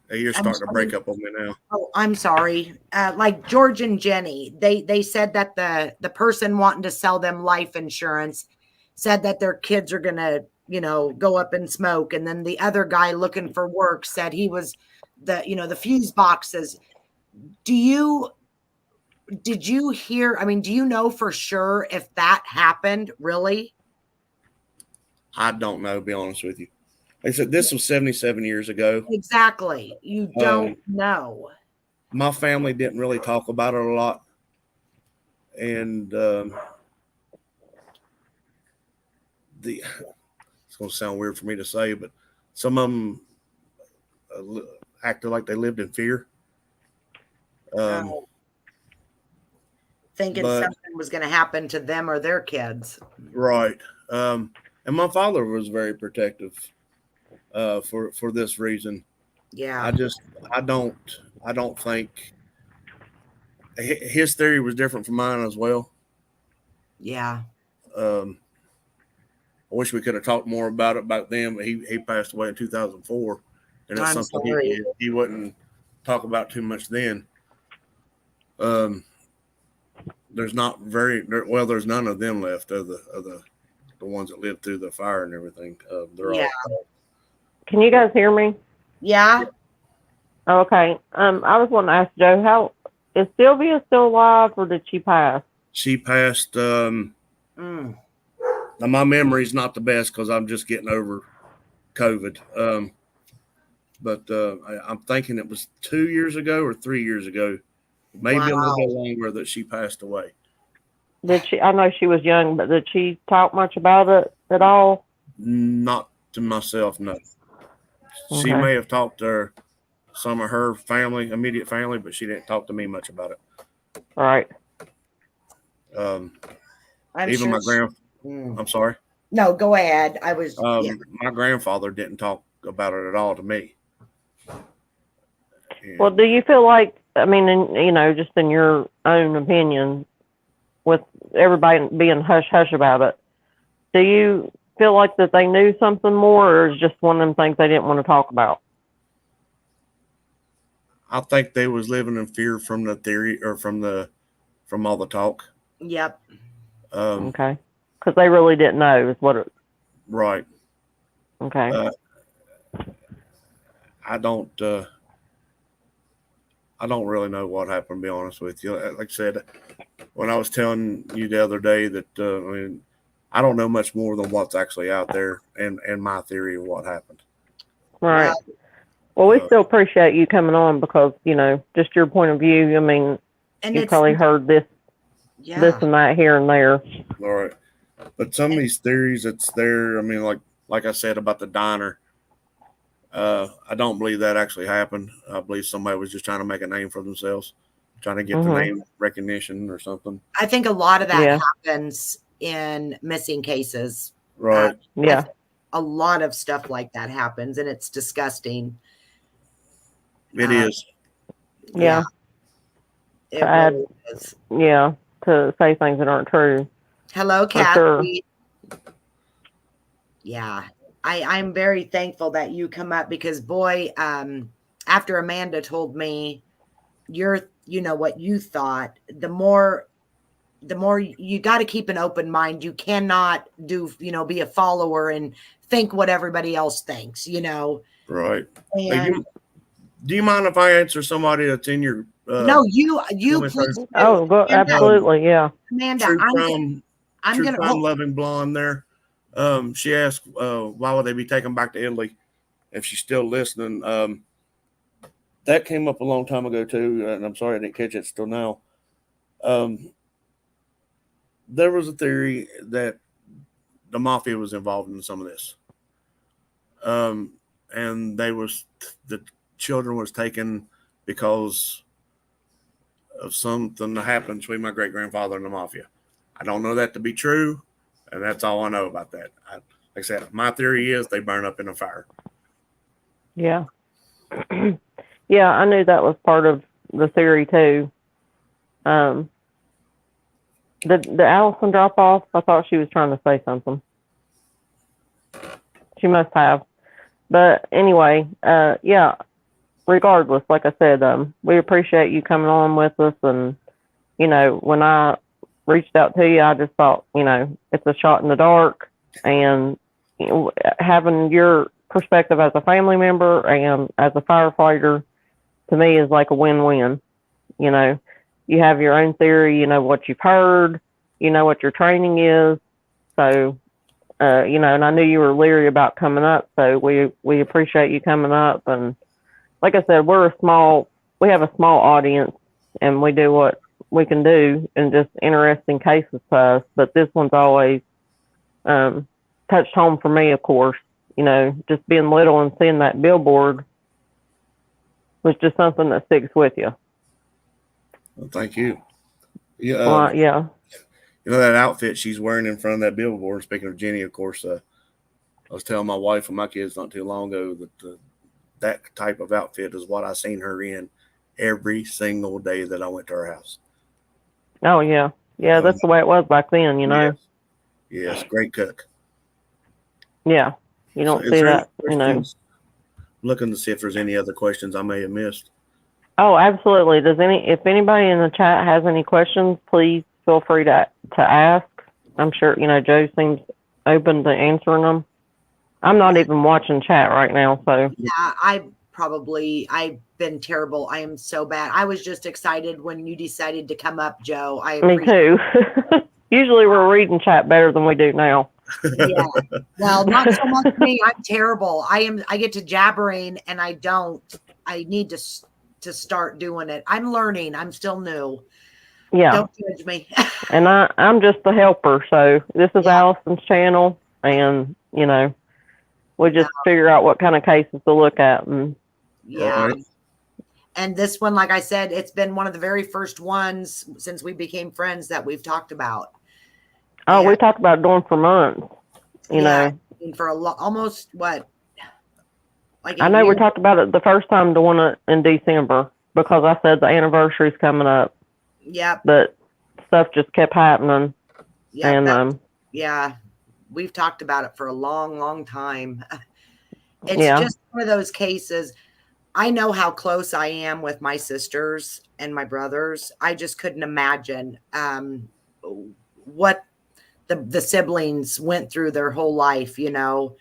hey, you're starting to break up on me now. Oh, I'm sorry. Like George and Jenny, they said that the person wanting to sell them life insurance said that their kids are gonna, go up in smoke, and then the other guy looking for work said he was the fuse boxes. Did you hear? I mean, do you know for sure if that happened? Really? I don't know. To be honest with you, like I said, this was 77 years ago. Exactly. You don't know. My family didn't really talk about it a lot, and it's going to sound weird for me to say, but some of them acted like they lived in fear. Thinking something was going to happen to them or their kids. Right. And my father was very protective for this reason. Yeah. I don't think his theory was different from mine as well. Yeah. I wish we could have talked more about it back then, but he passed away in 2004, and it's something he wouldn't talk about too much then. There's not there's none of them left of the ones that lived through the fire and everything. They're all. Can you guys hear me? Yeah. Okay. I was wanting to ask Joe, how is Sylvia still alive, or did she pass? She passed. Now my memory's not the best because I'm just getting over COVID. But I'm thinking it was 2 years ago or 3 years ago, maybe a little bit longer, that she passed away. Did she? I know she was young, but did she talk much about it at all? Not to myself, no. Okay. She may have talked to some of her family, immediate family, but she didn't talk to me much about it. All right. Even my I'm sorry. No, go ahead. I was. My grandfather didn't talk about it at all to me. Yeah. Well, do you feel like, I mean, just in your own opinion, with everybody being hush-hush about it, do you feel like that they knew something more, or is just one of them things they didn't want to talk about? I think they was living in fear from the theory or from all the talk. Yep. Okay. Because they really didn't know is what it. Right. Okay. I don't really know what happened, to be honest with you. Like I said, when I was telling you the other day that, I don't know much more than what's actually out there and my theory of what happened. Right. Well, we still appreciate you coming on because, just your point of view. I mean, and you probably heard this and that here and there. All right. But some of these theories that's there, I mean, like I said about the diner, I don't believe that actually happened. I believe somebody was just trying to make a name for themselves, trying to get the name recognition or something. I think a lot of that happens in missing cases. Right. A lot of stuff like that happens, and it's disgusting. It is. Yeah. It really is. Yeah. To say things that aren't true. Hello, Kathy. Sure. Yeah. I'm very thankful that you come up because, boy, after Amanda told me what you thought, the more you got to keep an open mind. You cannot be a follower and think what everybody else thinks, Right. And do you mind if I answer somebody that's in your no, you please. Oh, absolutely, yeah. Amanda, I'm gonna loving blonde there. She asked why would they be taken back to Italy if she's still listening. That came up a long time ago too, and I'm sorry I didn't catch it still now. There was a theory that the mafia was involved in some of this. And the children was taken because of something that happened between my great grandfather and the mafia. I don't know that to be true, and that's all I know about that. Like I said, my theory is they burn up in a fire. Yeah. Yeah, I knew that was part of the theory too. The Allison drop off, I thought she was trying to say something. She must have. But anyway, yeah, regardless, like I said, we appreciate you coming on with us. And, when I reached out to you, I just thought, it's a shot in the dark. And having your perspective as a family member and as a firefighter, to me, is like a win-win. You have your own theory, what you've heard, what your training is. So, and I knew you were leery about coming up, so we appreciate you coming up. And like I said, we have a small audience, and we do what we can do, and just interesting cases to us. But this one's always, touched home for me, of course. You know, just being little and seeing that billboard was just something that sticks with you. Well, thank you. Yeah, Yeah. You know that outfit she's wearing in front of that billboard. Speaking of Jenny, of course, I was telling my wife and my kids not too long ago that that type of outfit is what I seen her in every single day that I went to her house. Oh yeah, yeah. That's the way it was back then. You know. Yes, great cook. Yeah, you don't see that. You know. Looking to see if there's any other questions I may have missed. Oh, absolutely. If anybody in the chat has any questions, please feel free to ask. I'm sure, you know, Joe seems open to answering them. I'm not even watching chat right now, so. Yeah, I've been terrible. I am so bad. I was just excited when you decided to come up, Joe. Me too. Usually we're reading chat better than we do now. Yeah. Well, not so much me. I'm terrible. I get to jabbering and I need to start doing it. I'm learning. I'm still new. Yeah. Don't judge me. And I'm just the helper. So this is Allison's channel, and you know, we just figure out what kind of cases to look at. And and this one, like I said, it's been one of the very first ones since we became friends that we've talked about. Oh, we talked about doing for months. You know, for almost what? Like I know we talked about it the first time doing it in December because I said the anniversary's coming up. Yep. But stuff just kept happening. Yeah. And we've talked about it for a long, long time. It's just one of those cases. I know how close I am with my sisters and my brothers. I just couldn't imagine what the siblings went through their whole life, you know.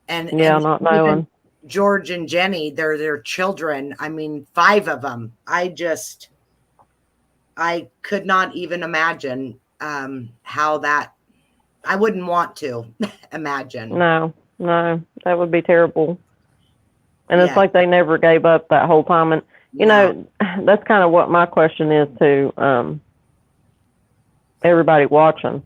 And not knowing. George and Jenny, they're their children. I mean, 5 of them. I could not even imagine how that. I wouldn't want to imagine. No, that would be terrible. And it's like they never gave up that whole time. And you know, that's kind of what my question is to everybody watching.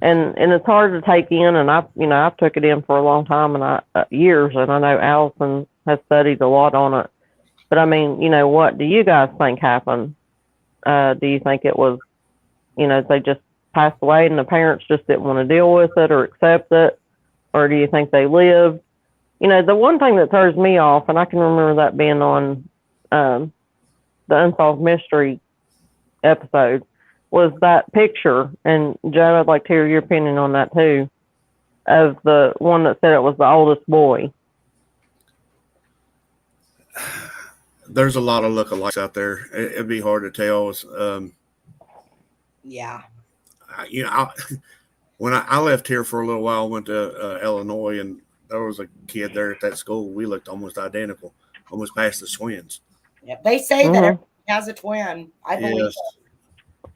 And it's hard to take in. And I've took it in for a long time and years. And I know Allison has studied a lot on it. But I mean, you know, what do you guys think happened? Do you think it was, you know, they just passed away and the parents just didn't want to deal with it or accept it? Or do you think they lived? You know, the one thing that throws me off, and I can remember that being on the Unsolved Mystery episode, was that picture. And Joe, I'd like to hear your opinion on that too, of the one that said it was the oldest boy. There's a lot of lookalikes out there. It'd be hard to tell. You know, when I left here for a little while, went to Illinois, and there was a kid there at that school. We looked almost identical, almost past the twins. Yeah, they say that everybody has a twin. I believe it.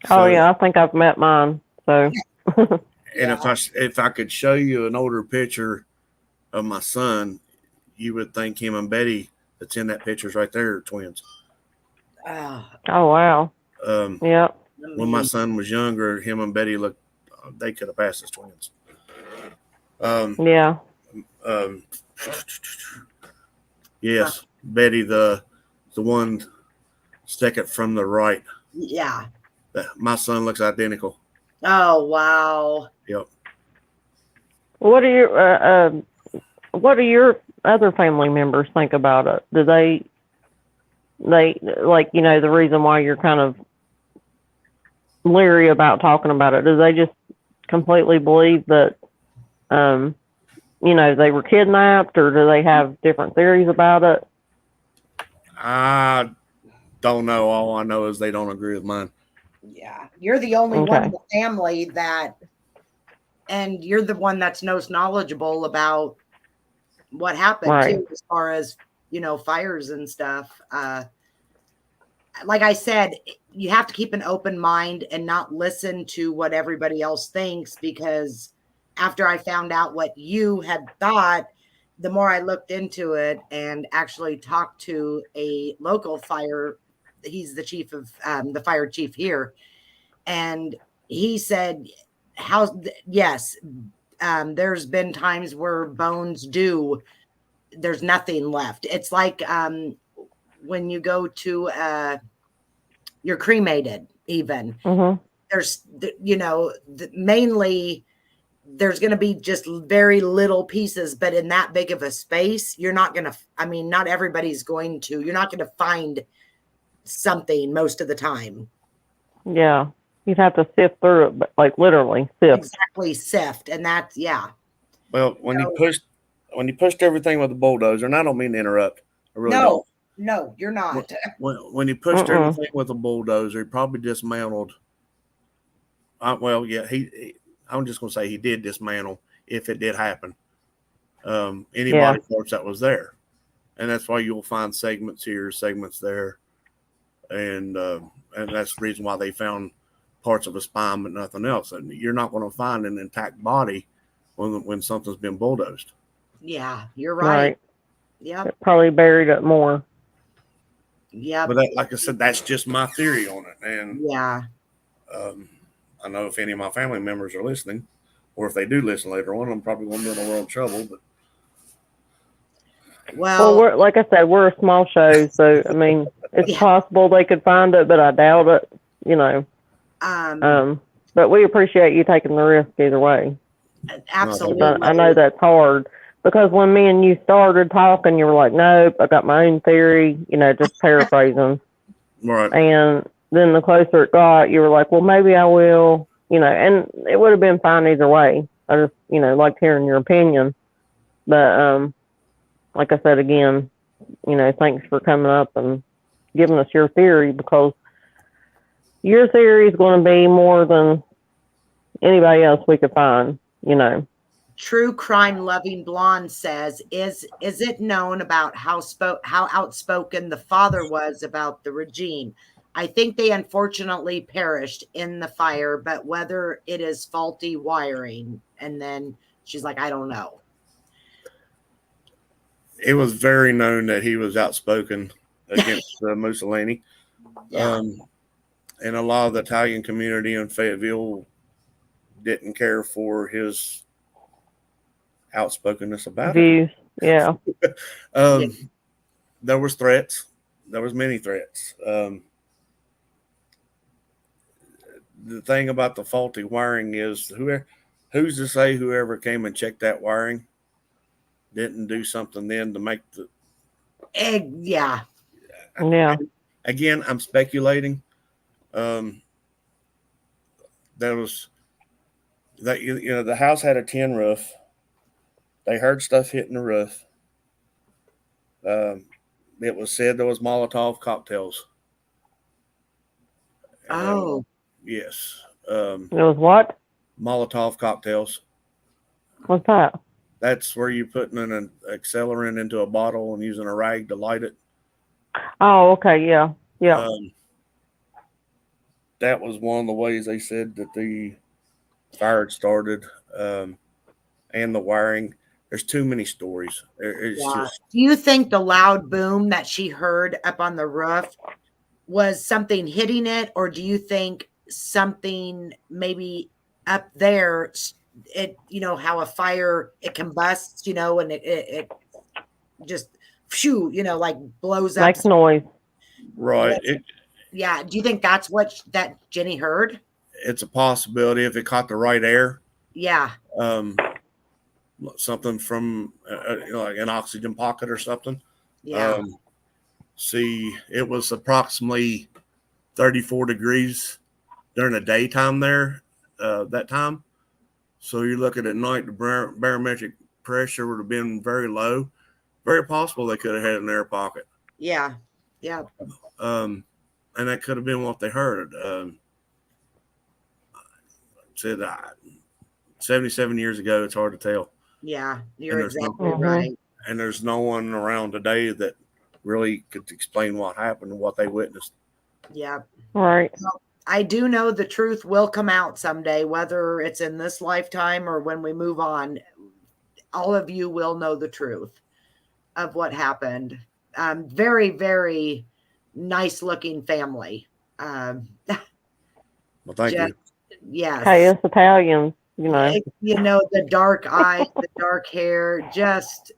Oh yeah, I think I've met mine. So, and if I could show you an older picture of my son, you would think him and Betty that's in that picture's right there are twins. Oh wow. Yeah. When my son was younger, him and Betty looked. They could have passed as twins. Yes, Betty, the one second from the right. Yeah. My son looks identical. Oh wow. Yep. What do your other family members think about it? Do they like, you know, the reason why you're kind of leery about talking about it? Do they just completely believe that, you know, they were kidnapped, or do they have different theories about it? I don't know. All I know is they don't agree with mine. Yeah, you're the only one in the family and you're the one that's most knowledgeable about what happened too, as far as, you know, fires and stuff. Like I said, you have to keep an open mind and not listen to what everybody else thinks, because after I found out what you had thought, the more I looked into it and actually talked to a local fire, he's the chief of the fire chief here. And he said, yes, There's been times where bones there's nothing left. It's like when you go to you're cremated, even. There's, mainly there's going to be just very little pieces, but in that big of a space, you're not going to, not everybody's going to, you're not going to find something most of the time. Yeah. You'd have to sift through it, but like literally sift. Exactly, sift. And that's, yeah. Well, when you pushed everything with the bulldozer, and I don't mean to interrupt. I really don't. No, you're not. When he pushed everything with a bulldozer, he probably dismantled. I'm just going to say he did dismantle if it did happen. Any body parts that was there, and that's why you'll find segments here, segments there, and that's the reason why they found parts of a spine but nothing else. And you're not going to find an intact body when something's been bulldozed. Yeah, you're right. Yep. It probably buried it more. Yeah. But like I said, that's just my theory on it. And yeah. I know if any of my family members are listening, or if they do listen later on, I'm probably going to be in a world of trouble. But well, like I said, we're a small show, so I mean, it's possible they could find it, but I doubt it. But we appreciate you taking the risk either way. Absolutely. I know that's hard because when me and you started talking, you were like, "Nope, I got my own theory," just paraphrasing. Right. And then the closer it got, you were like, "Well, maybe I will," and it would have been fine either way. I just, liked hearing your opinion. But like I said again, thanks for coming up and giving us your theory, because your theory is going to be more than anybody else we could find, True crime loving blonde says, is it known about how outspoken the father was about the regime? I think they unfortunately perished in the fire, but whether it is faulty wiring. And then she's like, I don't know. It was very known that he was outspoken against Mussolini. Yeah. And a lot of the Italian community in Fayetteville didn't care for his outspokenness about it. Yeah. There was threats. There was many threats. The thing about the faulty wiring is who's to say whoever came and checked that wiring didn't do something then to make the yeah. Again, I'm speculating. There was that the house had a tin roof. They heard stuff hitting the roof. It was said there was Molotov cocktails. Yes. It was what? Molotov cocktails. What's that? That's where you're putting an accelerant into a bottle and using a rag to light it. Oh, okay. Yeah. Yeah. That was one of the ways they said that the fire had started, and the wiring. There's too many stories. Do you think the loud boom that she heard up on the roof was something hitting it, or do you think something maybe up there, how a fire, it combusts, and it just like blows up, makes noise, right? Yeah. Do you think that's what that Jenny heard? It's a possibility if it caught the right air. Yeah. Something from like an oxygen pocket or something. Yeah. It was approximately 34 degrees during the daytime there, that time. So you're looking at night, the barometric pressure would have been very low. Very possible they could have had an air pocket. Yeah. Yeah. And that could have been what they heard. Said 77 years ago, it's hard to tell. Yeah, you're exactly right. And there's no one around today that really could explain what happened and what they witnessed. Yeah. Right. Well, I do know the truth will come out someday, whether it's in this lifetime or when we move on. All of you will know the truth of what happened. Very, very nice looking family. Well, thank you. Yes. Hey, it's Italian. you know. The dark eyes, the dark hair, just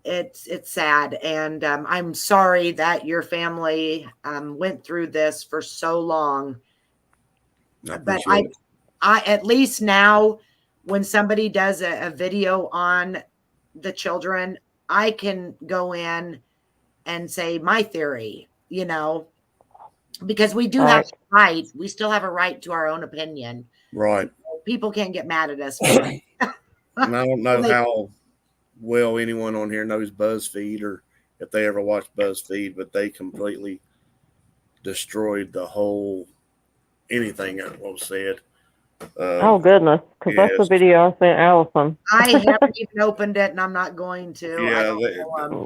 it's sad. And I'm sorry that your family went through this for so long. But I at least now when somebody does a video on the children, I can go in and say my theory, because we do have a right. We still have a right to our own opinion. Right. People can't get mad at us. And I don't know how well anyone on here knows BuzzFeed or if they ever watched BuzzFeed, but they completely destroyed the whole anything that was said. Oh goodness, because that's the video I sent Allison. I haven't even opened it, and I'm not going to.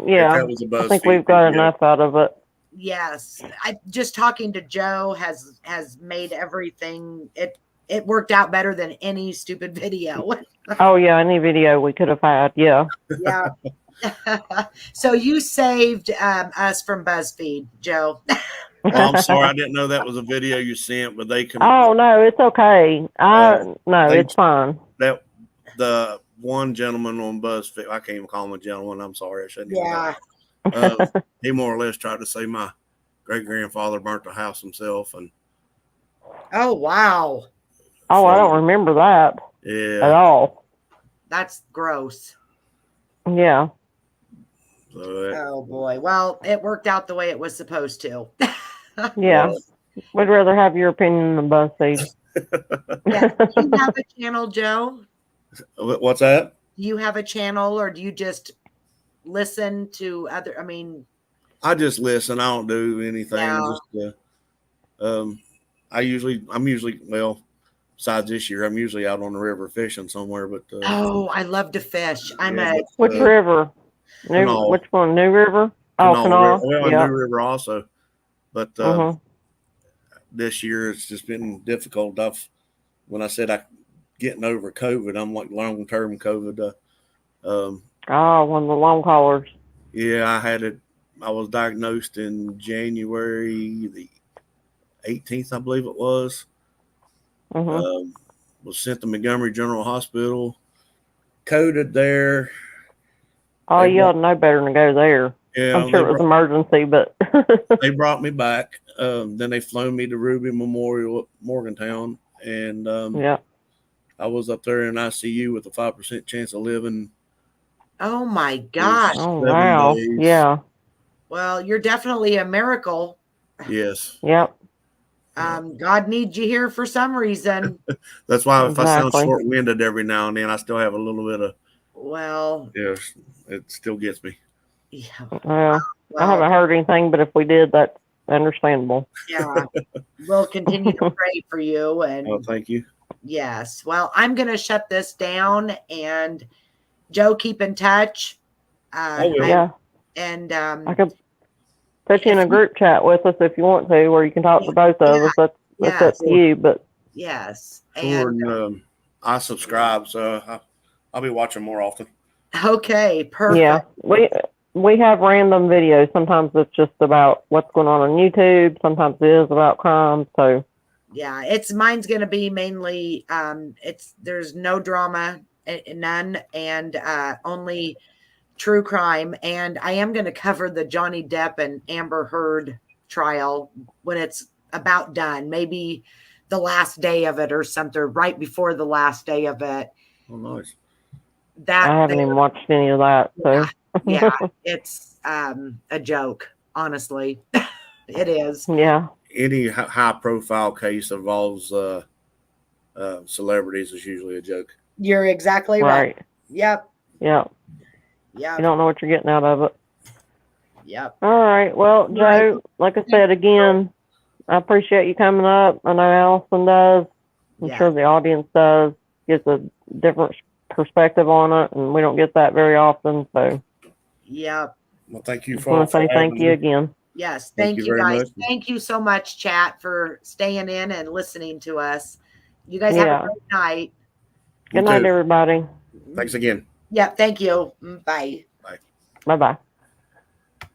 Yeah, I think we've got enough out of it. Yes, just talking to Joe has made everything. It worked out better than any stupid video. Oh yeah, any video we could have had. Yeah. Yeah. So you saved us from BuzzFeed, Joe. I'm sorry, I didn't know that was a video you sent, but they can. Oh no, it's okay. It's fine. That the one gentleman on BuzzFeed, I can't even call him a gentleman. I'm sorry, I shouldn't. Yeah. He more or less tried to say my great grandfather burnt the house himself, and. Oh wow. Oh, I don't remember that. Yeah. At all. That's gross. Yeah. Oh boy. Well, it worked out the way it was supposed to. Yeah. We'd rather have your opinion than BuzzFeed. Yeah. Do you have a channel, Joe? What's that? Do you have a channel, or do you just listen to other? I just listen. I don't do anything. Yeah. I'm usually besides this year, I'm usually out on the river fishing somewhere. But I love to fish. Which river? Which one? New River? Oh, Canal. New River also. But this year it's just been difficult. When I said I getting over COVID, I'm like long-term COVID. One of the long haulers. Yeah, I had it. I was diagnosed in January the 18th, I believe it was. Was sent to Montgomery General Hospital, coded there. Oh, you ought to know better than to go there. Yeah, I'm sure it was emergency, but they brought me back. Then they flown me to Ruby Memorial at Morgantown, and I was up there in ICU with a 5% chance of living. Oh my gosh! Oh wow! Days. Yeah. Well, you're definitely a miracle. Yes. Yep. God needs you here for some reason. That's why if I sound short-winded every now and then, I still have a little bit of. Well. Yes, it still gets me. Yeah. Well, I haven't heard anything, but if we did, that's understandable. Yeah. We'll continue to pray for you. And thank you. Yes. Well, I'm going to shut this down, and Joe, keep in touch. Yeah. And I could put you in a group chat with us if you want to, where you can talk to both of us. That's up to you. But yes. And I subscribe, so I'll be watching more often. Okay, perfect. Yeah, we have random videos. Sometimes it's just about what's going on YouTube. Sometimes it is about crime. So yeah, mine's going to be mainly there's no drama, none, and only true crime. And I am going to cover the Johnny Depp and Amber Heard trial when it's about done. Maybe the last day of it or something, right before the last day of it. Oh, nice. I haven't even watched any of that. So yeah, it's a joke, honestly. It is. Yeah. Any high-profile case involves celebrities is usually a joke. You're exactly right. Yep. Yep. Yeah. You don't know what you're getting out of it. Yep. All right. Well, Joe, like I said again, I appreciate you coming up. I know Allison does. I'm sure the audience does. Gets a different perspective on it, and we don't get that very often. So, yep. Well, thank you for saying thank you again. Yes, thank you guys. Much. Thank you so much, chat, for staying in and listening to us. You guys have a great night. Good night, everybody. Thanks again. Yeah, thank you. Bye. Bye. Bye-bye.